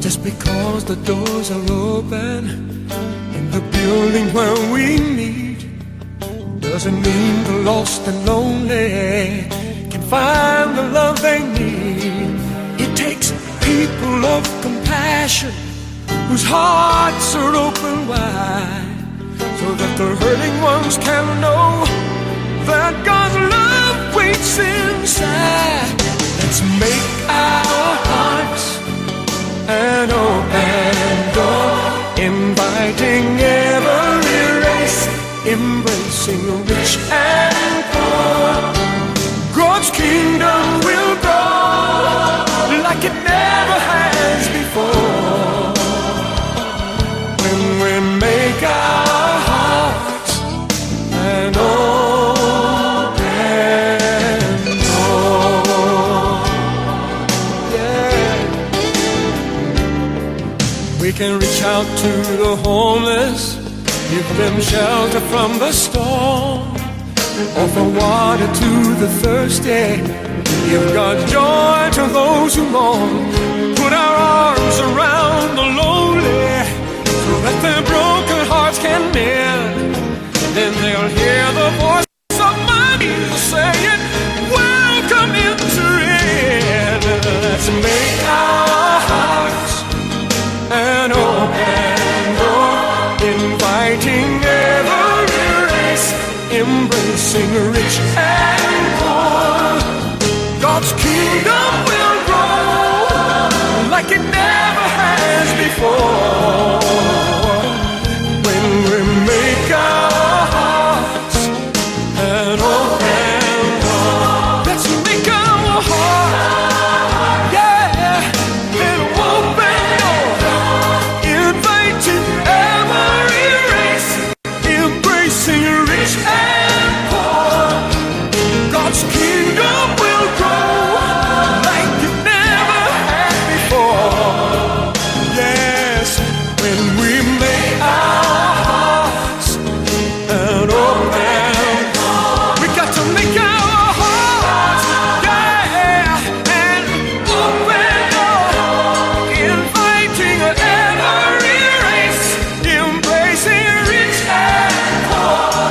Just because the doors are open in the building where we meet doesn't mean the lost and lonely can find the love they need. It takes people of compassion whose hearts are open wide, so that the hurting ones can know that God's love waits inside. Let's make our hearts an open door, inviting every race, embracing rich and poor. God's kingdom will grow like it never has before, when we make our hearts an open door. Yeah. We can reach out to the homeless, give them shelter from the storm, offer water to the thirsty, give God's joy to those who mourn, put our arms around the lonely, so that their broken hearts can mend. Then they'll hear the voice of my Jesus saying, welcome into it. Let's make our hearts an open door, inviting every race, embracing rich and poor. God's kingdom will grow like it never has before, when we make our hearts an open door. Let's make our hearts, yeah, an open door, inviting every race, embracing rich and poor. God's kingdom will grow like it never has before. Yes, when we make our hearts an open door. We got to make our hearts, yeah, an open door, inviting every race, embracing rich and poor.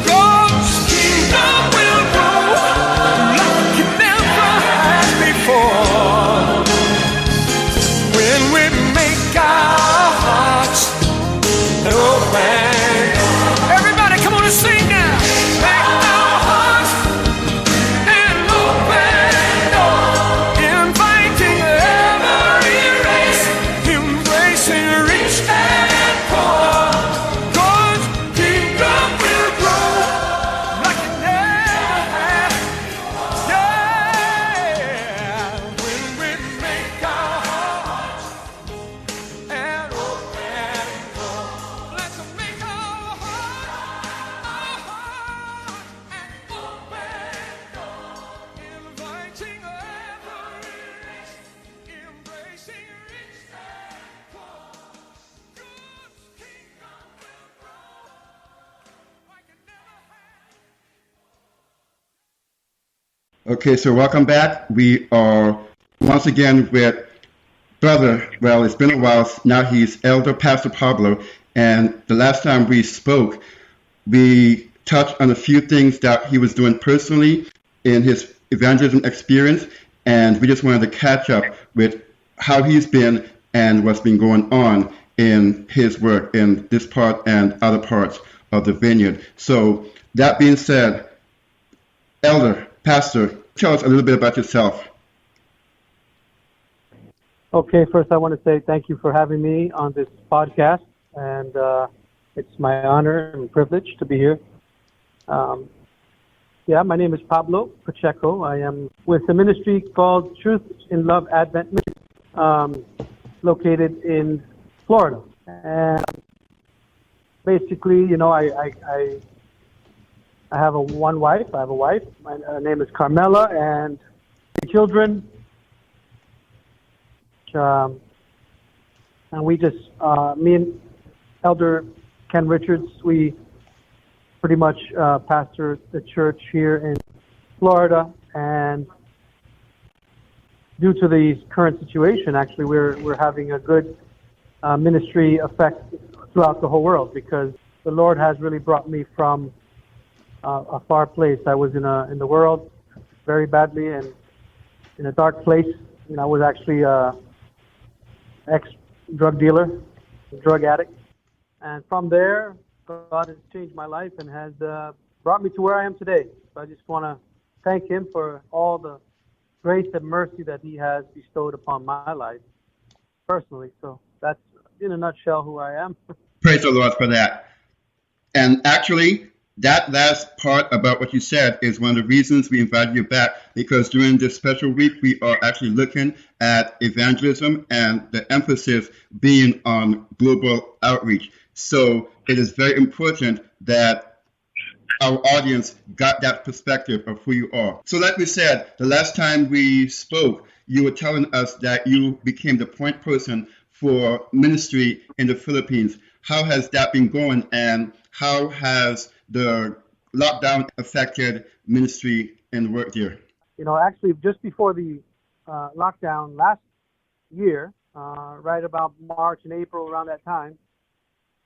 God's kingdom will grow like it never has before, when we make our hearts an open door. Everybody, come on and sing now. Make our hearts an open door, inviting every race, embracing rich and poor. God's kingdom will grow like it never has. Yeah, when we make our hearts an open door. Let's make our hearts an open door, inviting every race, embracing rich and poor. God's kingdom will grow like it never has. Okay, so welcome back. We are once again with brother, well, it's been a while, now he's Elder Pastor Pablo, and the last time we spoke, we touched on a few things that he was doing personally in his evangelism experience, and we just wanted to catch up with how he's been and what's been going on in his work in this part and other parts of the vineyard. So that being said, Elder, Pastor, tell us a little bit about yourself. Okay, first I want to say thank you for having me on this podcast, and it's my honor and privilege to be here. My name is Pablo Pacheco. I am with a ministry called Truth in Love Advent Ministry, located in Florida. And basically, you know, I have one wife. I have a wife. Her name is Carmela, and 3 children. And we just, me and Elder Ken Richards, we pretty much pastor the church here in Florida. And due to the current situation, actually, we're having a good ministry effect throughout the whole world, because the Lord has really brought me from a far place. I was in the world very badly and in a dark place. You know, I was actually ex-drug dealer, drug addict, and from there, God has changed my life and has brought me to where I am today. So I just want to thank Him for all the grace and mercy that He has bestowed upon my life personally. So that's, in a nutshell, who I am. Praise the Lord for that. And actually, that last part about what you said is one of the reasons we invited you back, because during this special week, we are actually looking at evangelism and the emphasis being on global outreach. So it is very important that our audience got that perspective of who you are. So like we said, the last time we spoke, you were telling us that you became the point person for ministry in the Philippines. How has that been going, and how has the lockdown affected ministry and work there? You know, actually, just before the lockdown last year, right about March and April, around that time,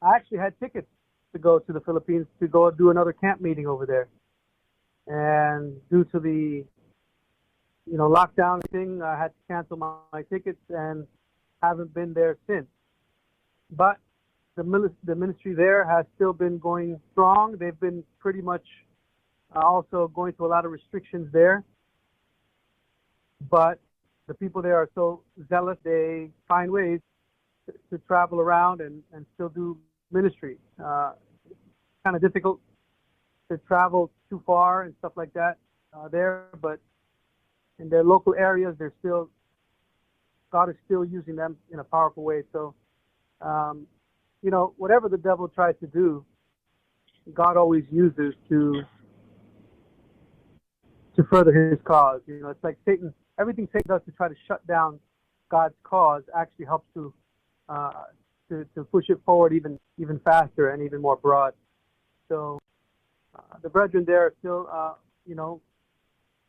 I actually had tickets to go to the Philippines to go do another camp meeting over there. And due to the, lockdown thing, I had to cancel my tickets and haven't been there since. But the ministry there has still been going strong. They've been pretty much also going through a lot of restrictions there. But the people there are so zealous, they find ways to travel around and still do ministry. Kind of difficult to travel too far and stuff like that there, but in their local areas, God is still using them in a powerful way. So, whatever the devil tries to do, God always uses to further His cause. It's like Satan. Everything Satan does to try to shut down God's cause actually helps to push it forward even faster and even more broad. So the brethren there are still,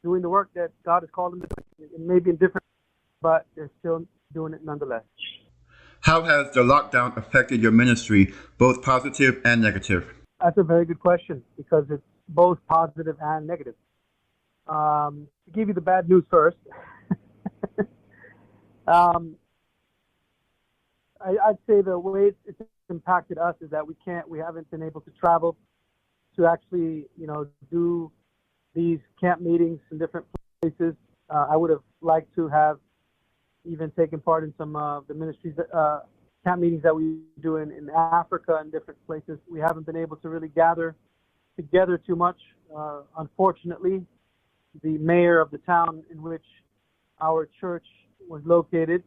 doing the work that God has called them to do. It may be different, but they're still doing it nonetheless. How has the lockdown affected your ministry, both positive and negative? That's a very good question, because it's both positive and negative. To give you the bad news first, I'd say the way it's impacted us is that we haven't been able to travel to actually, do these camp meetings in different places. I would have liked to have even taken part in some of the ministries, camp meetings that we do in Africa and different places. We haven't been able to really gather together too much. Unfortunately, the mayor of the town in which our church was located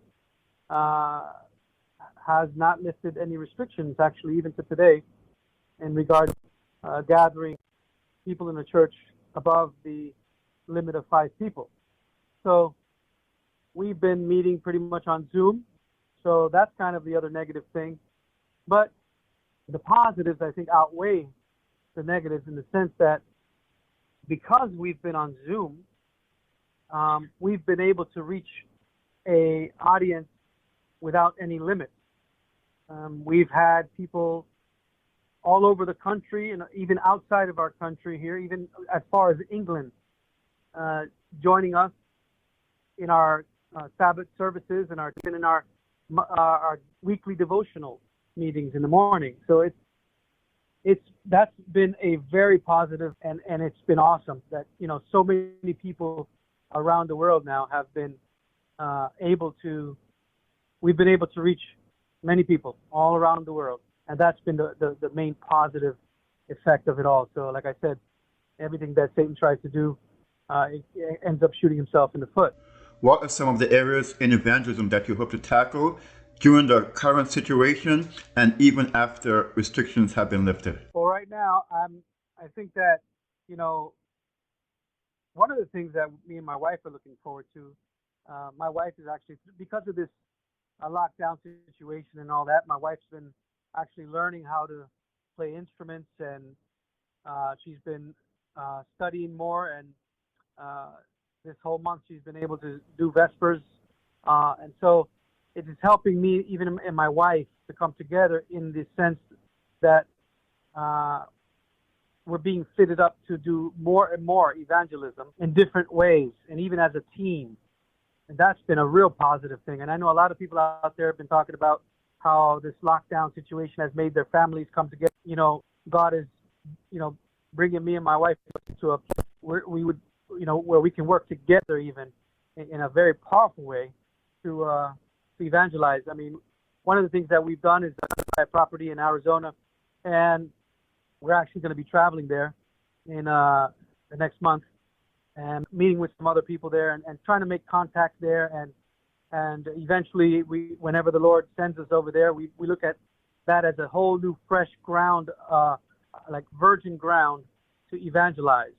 has not lifted any restrictions, actually, even to today, in regard to gathering people in the church above the limit of 5 people. So we've been meeting pretty much on Zoom. So that's kind of the other negative thing. But the positives, I think, outweigh the negatives, in the sense that because we've been on Zoom, we've been able to reach a audience without any limit. We've had people all over the country and even outside of our country here, even as far as England, joining us in our Sabbath services and in our weekly devotional meetings in the morning. So that's been a very positive, and it's been awesome that so many people around the world now have been we've been able to reach many people all around the world, and that's been the main positive effect of it all. So like I said, everything that Satan tries to do, it ends up shooting himself in the foot. What are some of the areas in evangelism that you hope to tackle during the current situation and even after restrictions have been lifted? Well, right now, I think that, one of the things that me and my wife are looking forward to, my wife is actually, because of this a lockdown situation and all that, my wife's been actually learning how to play instruments, and she's been studying more. And uh, this whole month, she's been able to do Vespers, and so it is helping me, even and my wife, to come together in the sense that we're being fitted up to do more and more evangelism in different ways, and even as a team. And that's been a real positive thing. And I know a lot of people out there have been talking about how this lockdown situation has made their families come together. God is, bringing me and my wife to a place where we would, where we can work together even in a very powerful way to evangelize. I mean, one of the things that we've done is buy a property in Arizona, and we're actually going to be traveling there in the next month and meeting with some other people there and trying to make contact there. And eventually, whenever the Lord sends us over there, we look at that as a whole new fresh ground, like virgin ground to evangelize.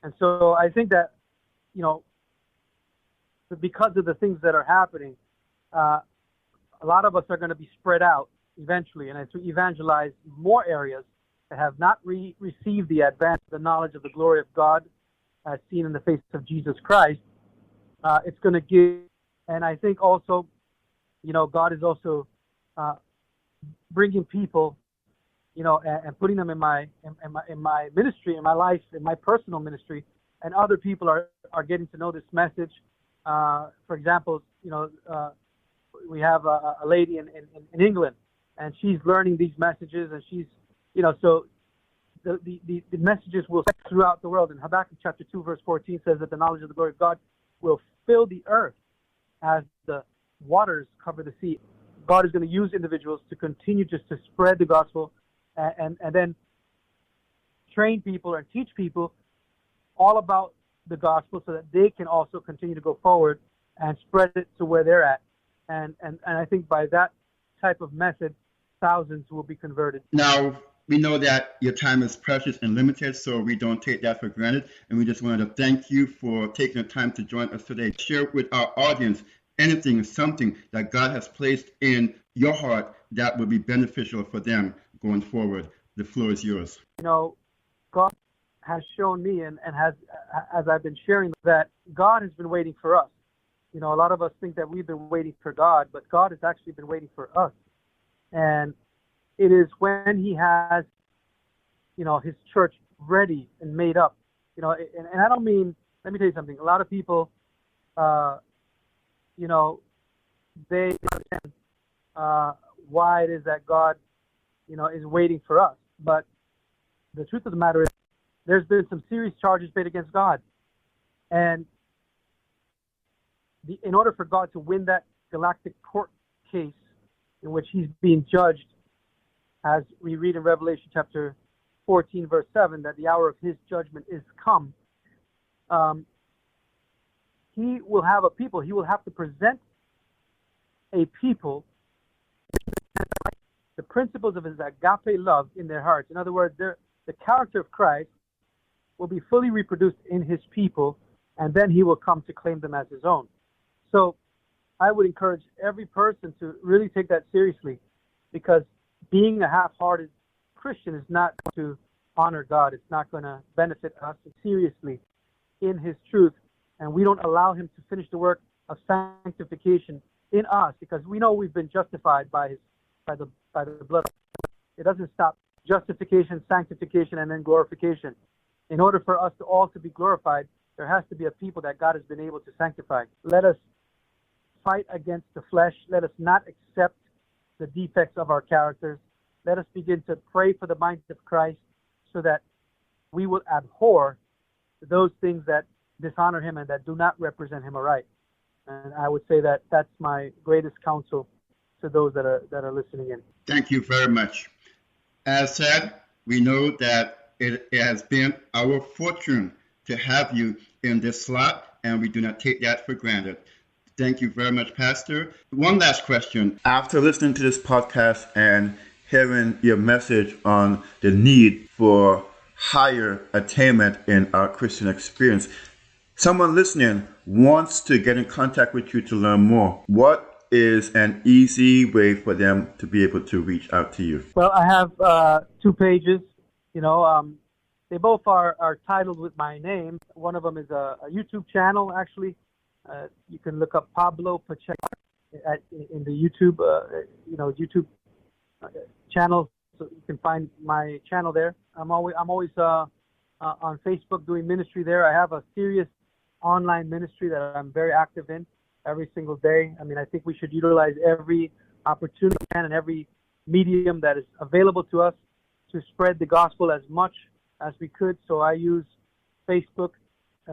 And so I think that, because of the things that are happening, a lot of us are going to be spread out eventually, and to evangelize more areas that have not received the advance of the knowledge of the glory of God as seen in the face of Jesus Christ. It's going to give, and I think also, God is also bringing people, and putting them in my ministry, in my life, in my personal ministry, and other people are getting to know this message. For example, we have a lady in England, and she's learning these messages, and she's, so the messages will spread throughout the world. And Habakkuk chapter 2 verse 14 says that the knowledge of the glory of God will fill the earth as the waters cover the sea. God is going to use individuals to continue just to spread the gospel, and then train people and teach people all about the gospel so that they can also continue to go forward and spread it to where they're at. And I think by that type of method, thousands will be converted. Now, we know that your time is precious and limited, so we don't take that for granted. And we just wanted to thank you for taking the time to join us today. Share with our audience anything, something that God has placed in your heart that will be beneficial for them going forward. The floor is yours. God has shown me and has, as I've been sharing, that God has been waiting for us. A lot of us think that we've been waiting for God, but God has actually been waiting for us. And it is when he has, his church ready and made up, and I don't mean, let me tell you something. A lot of people, they understand why it is that God, is waiting for us. But the truth of the matter is, there's been some serious charges made against God. And in order for God to win that galactic court case in which he's being judged, as we read in Revelation chapter 14, verse 7, that the hour of his judgment is come, he will have a people. He will have to present a people the principles of his agape love in their hearts. In other words, the character of Christ will be fully reproduced in his people, and then he will come to claim them as his own. So I would encourage every person to really take that seriously, because being a half-hearted Christian is not going to honor God. It's not going to benefit us seriously in his truth, and we don't allow him to finish the work of sanctification in us, because we know we've been justified by the blood. It doesn't stop justification, sanctification, and then glorification. In order for us to all to be glorified, there has to be a people that God has been able to sanctify. Let us fight against the flesh. Let us not accept the defects of our characters. Let us begin to pray for the mind of Christ so that we will abhor those things that dishonor him and that do not represent him aright. And I would say that that's my greatest counsel to those that are listening in. Thank you very much. As said, we know that it has been our fortune to have you in this slot, and we do not take that for granted. Thank you very much, Pastor. One last question. After listening to this podcast and hearing your message on the need for higher attainment in our Christian experience, someone listening wants to get in contact with you to learn more. What is an easy way for them to be able to reach out to you? Well, I have two pages. You know, they both are titled with my name. One of them is a YouTube channel, actually. You can look up Pablo Pacheco in the YouTube, YouTube channel. So you can find my channel there. I'm always on Facebook doing ministry there. I have a serious online ministry that I'm very active in every single day. I mean, I think we should utilize every opportunity and every medium that is available to us to spread the gospel as much as we could. So I use Facebook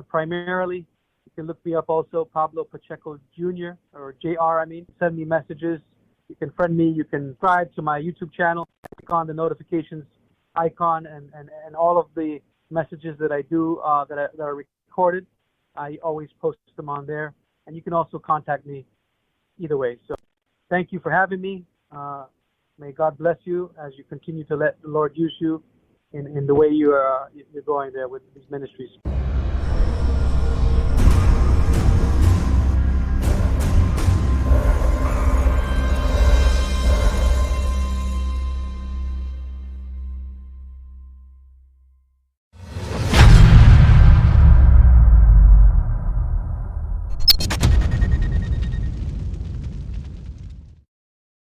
primarily. You can look me up also, Pablo Pacheco Jr. or JR, Send me messages. You can friend me. You can subscribe to my YouTube channel. Click on the notifications icon and all of the messages that I do that are recorded. I always post them on there. And you can also contact me either way. So thank you for having me. May God bless you as you continue to let the Lord use you in the way you're going there with these ministries.